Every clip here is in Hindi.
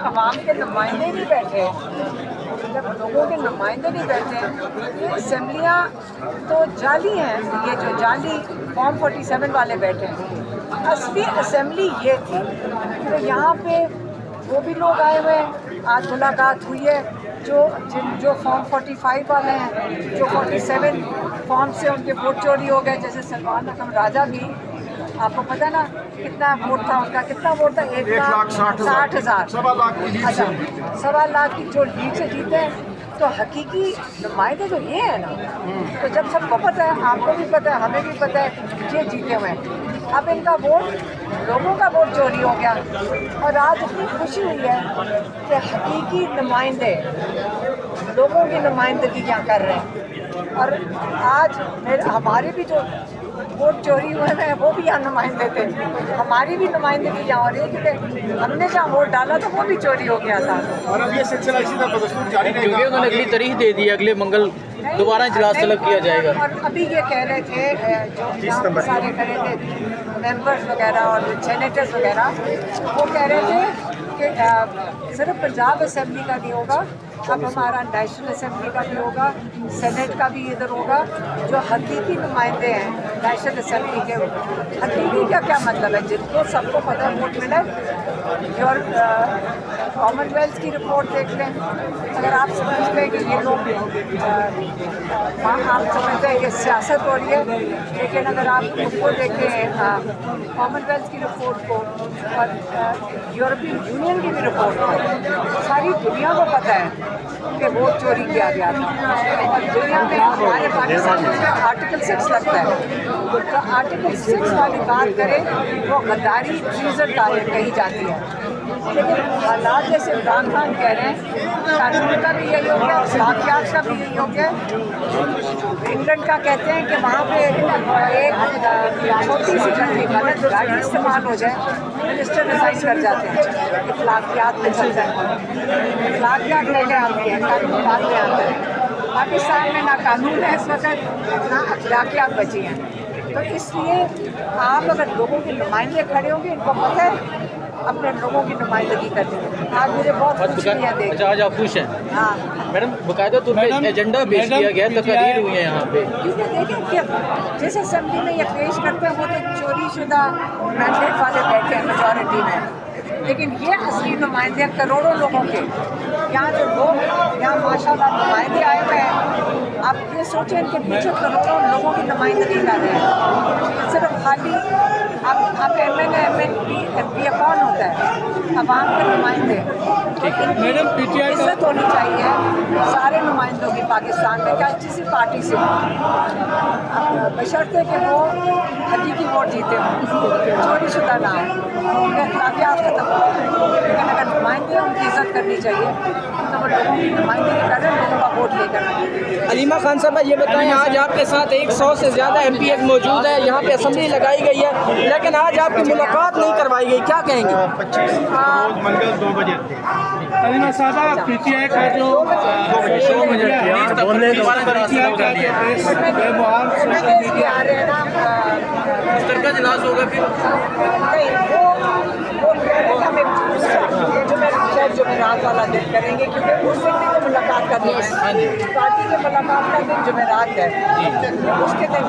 अवाम के नुमाइंदे नहीं बैठे, जब लोगों के नुमाइंदे नहीं बैठे, ये असम्बलियाँ तो जाली हैं। ये जो जाली फॉर्म 47 वाले बैठे हैं, असली असम्बली ये थी। तो यहाँ पे वो भी लोग आए हुए हैं, आज मुलाकात हुई है जो फॉर्म 45 वाले हैं, जो 47 फॉर्म से उनके वोट चोरी हो गए। जैसे सलमान अकरम राजा भी, आपको पता ना कितना वोट था उनका, कितना वोट था? 1,60,000। अच्छा, 1.25 लाख की जो लीड से जीते हैं। तो हकीकी नुमाइंदे जो ये है ना, तो जब सबको पता है, आपको भी पता है, हमें भी पता है, ये जीते हुए हैं। अब इनका वोट, लोगों का वोट चोरी हो गया। और आज इतनी खुशी हुई है कि हकीकी नुमाइंदे लोगों की नुमाइंदगी क्या कर रहे हैं। और आज हमारे भी जो वोट चोरी हुए हैं वो भी यहाँ नुमाइंदे थे, हमारी भी नुमाइंदगी यहाँ हो रही है, क्योंकि हमने जहाँ वोट डाला तो वो भी चोरी हो गया था। और अब ये सिलसिला इसी तरह बदस्तूर जारी रहेगा, क्योंकि उन्होंने अगली तारीख दे दी, अगले मंगल दोबारा इजलास तलब किया जाएगा। और अभी ये कह रहे थे जो यहाँ सारे खड़े थे मेंबर्स वगैरह और सेनेटर्स वगैरह, वो कह रहे थे कि सिर्फ पंजाब असम्बली का नहीं होगा, अब हमारा नेशनल असम्बली का भी होगा, सेनेट का भी इधर होगा। जो हकीकी नुमाइंदे हैं नेशनल असम्बली के, हकीकी का क्या मतलब है? जिनको सबको पता वोट मिले। और कॉमनवेल्थ की रिपोर्ट देख लें, अगर आप समझते हैं कि ये लोग आप समझते हैं ये सियासत हो रही है, लेकिन अगर आप उसको देखें कॉमनवेल्थ की रिपोर्ट को और यूरोपियन यूनियन की भी रिपोर्ट को, सारी दुनिया को पता है कि वोट चोरी किया गया था। और दुनिया में हमारे पाकिस्तान में आर्टिकल 6 लगता है, तो आर्टिकल 6 वाली बात करें वो गद्दारी ट्रीजन कही जाती है। लेकिन हालात जैसे इमरान खान कह रहे हैं, कानून का भी यही हो गया, वाक़यात का भी यही हो गया। इंग्लैंड का कहते हैं कि वहाँ पे एक छोटी सी गलत गाड़ी इस्तेमाल हो जाए, मिनिस्टर रिजाइन कर जाते हैं, इखलाकियात में चल जाए। इखलाकियात पहले आती है, कानून बाद में आता है। पाकिस्तान में ना कानून है इस वक्त, ना अखलाकियात बची हैं। तो इसलिए आप अगर लोगों के नुमाइंदे खड़े होंगे, इनको पता है अपने लोगों की नुमाइंदगी करनी है। आज मुझे बहुत खुशी है देख। अच्छा, आज आप खुश हैं? हाँ मैडम, बाकायदा तो एजेंडा पेश किया गया, तकरीर हुई है यहाँ पे। क्योंकि देखें कि जिस असेंबली में ये पेश करते हैं वो तो चोरी शुदा मैंडेट वाले बैठे हैं मेजॉरिटी में, लेकिन ये असली नुमाइंदे करोड़ों लोगों के। यहाँ जो लोग यहाँ माशाल्लाह नुमाइंदे आए हुए हैं, आप ये सोचें इनके पीछे करोड़ों लोगों की नुमाइंदगी कर रहे हैं। सिर्फ खाली आप MLA MP कौन होता है? अवाम के नुमाइंदे। मैडम, PTI इज्जत होनी चाहिए सारे नुमाइंदों की पाकिस्तान में, क्या किसी पार्टी से, बशर्ते कि वो हकीकी वोट जीते हों, चोरी शुदा ना हो, उनके अखलाकियात खत्म हो। लेकिन अगर नुमाइंदे उनकी इज्जत करनी चाहिए तो वो लोगों की नुमाइंदगी करें, लोगों का वोट लेकर। अलीमा खान साहब, ये बताएं, आज आपके साथ 100 से ज़्यादा MPs मौजूद है, यहाँ पे असेंबली लगाई गई है, लेकिन आज आपकी मुलाकात नहीं करवाई गई, क्या कहेंगे? 25 मंगल 2 बजे अलीमा साहब, PTI का जो मुश्तरका इजलास होगा फिर जुमेरात वाला दिन करेंगे, क्योंकि उस दिन भी तो मुलाकात का दिन है। पार्टी के मुलाकात का दिन जुमेरात है, उसके दिन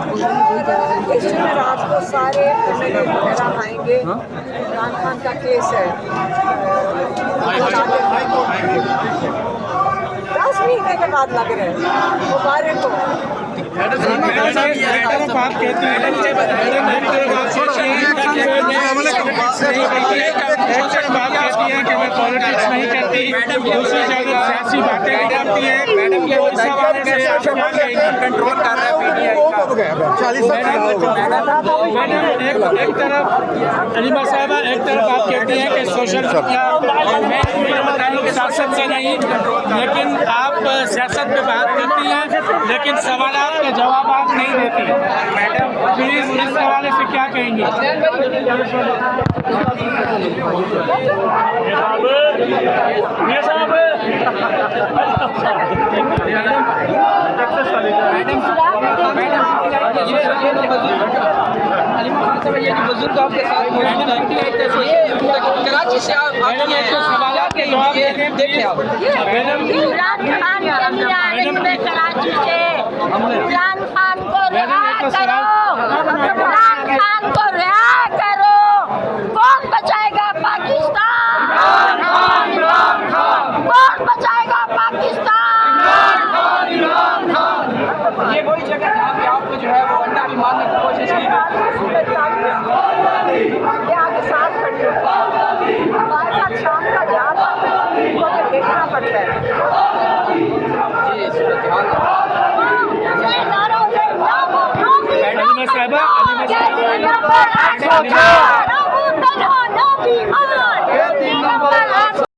इस जुमेरात को सारे MLA वगैरह आएंगे। इमरान खान का केस है 10 महीने के बाद लग रहे हैं, मुबारक हो। आप कहती हैं कि मैं पॉलिटिक्स नहीं करती, दूसरी जगह सियासी बातें करती है। मैडम, ये कंट्रोल कर रहा है मैडम, एक तरफ अलीमा साहबा, एक तरफ आप कहती हैं कि सोशल मीडिया सियासत से नहीं, लेकिन आप सियासत पे बात करती हैं, लेकिन सवालात के जवाब आप नहीं देती। मैडम, प्लीज इस हवाले से क्या कहेंगी? बुजुर्ग आपके साथ कराची से आप सवाल के जवाब देखें देखें आप। मैडम इमरान खान के लिए आने कराची से इमरान खान को रिहा करो, इमरान खान को रिहा करो। कौन बचाएगा पाकिस्तान? कौन बचाएगा पाकिस्तान? ये वही जगह है जहाँ पे आपको जो है वो अंडा भी मारने की कोशिश की गई। ये आगे साथ खड़ी होती है, हमारे साथ शाम का ध्यान हमें देखना पड़ता है। जी इस पर ध्यान अलीमा साहबा, अलीमा साहबा। No, no, no, no, no, no, no, no, no, no, no, no, no, no, no, no,